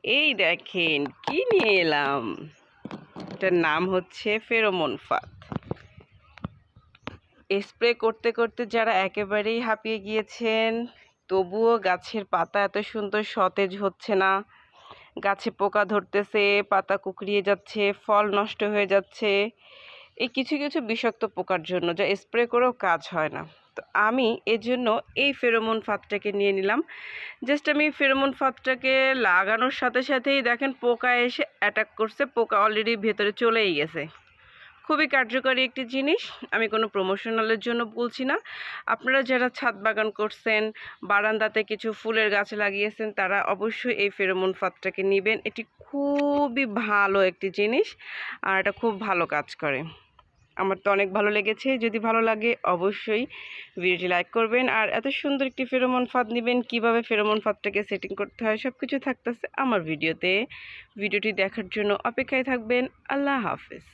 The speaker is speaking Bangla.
এই দেখেন কি নিয়ে এলাম। এটার নাম হচ্ছে ফেরোমন ফাঁদ। স্প্রে করতে করতে যারা একেবারেই হাঁপিয়ে গিয়েছেন, তবুও গাছের পাতা এত সুন্দর সতেজ হচ্ছে না, গাছে পোকা ধরতেছে, পাতা কুঁকড়িয়ে যাচ্ছে, ফল নষ্ট হয়ে যাচ্ছে, এই কিছু কিছু বিষাক্ত পোকার জন্য যা স্প্রে করেও কাজ হয় না। তো আমি এজন্য এই ফেরোমন ফাঁদটাকে নিয়ে নিলাম। জাস্ট আমি ফেরোমন ফাঁদটাকে লাগানোর সাথে সাথেই দেখেন পোকা এসে অ্যাটাক করছে, পোকা অলরেডি ভেতরে চলেই গেছে। খুবই কার্যকরী একটি জিনিস। আমি কোনো প্রমোশনালের জন্য বলছি না। আপনারা যারা ছাদ বাগান করছেন, বারান্দাতে কিছু ফুলের গাছ লাগিয়েছেন, তারা অবশ্যই এই ফেরোমন ফাঁদটাকে নেবেন। এটি খুবই ভালো একটি জিনিস আর এটা খুব ভালো কাজ করে। আমার তো অনেক ভালো লেগেছে। যদি ভালো লাগে অবশ্যই ভিডিওটি লাইক করবেন আর এত সুন্দর একটি ফেরোমন ফাঁদ নেবেন, কীভাবে ফেরোমন ফাঁদটাকে সেটিং করতে হয় সব কিছু থাকতেছে আমার ভিডিওতে। ভিডিওটি দেখার জন্য অপেক্ষায় থাকবেন। আল্লাহ হাফেজ।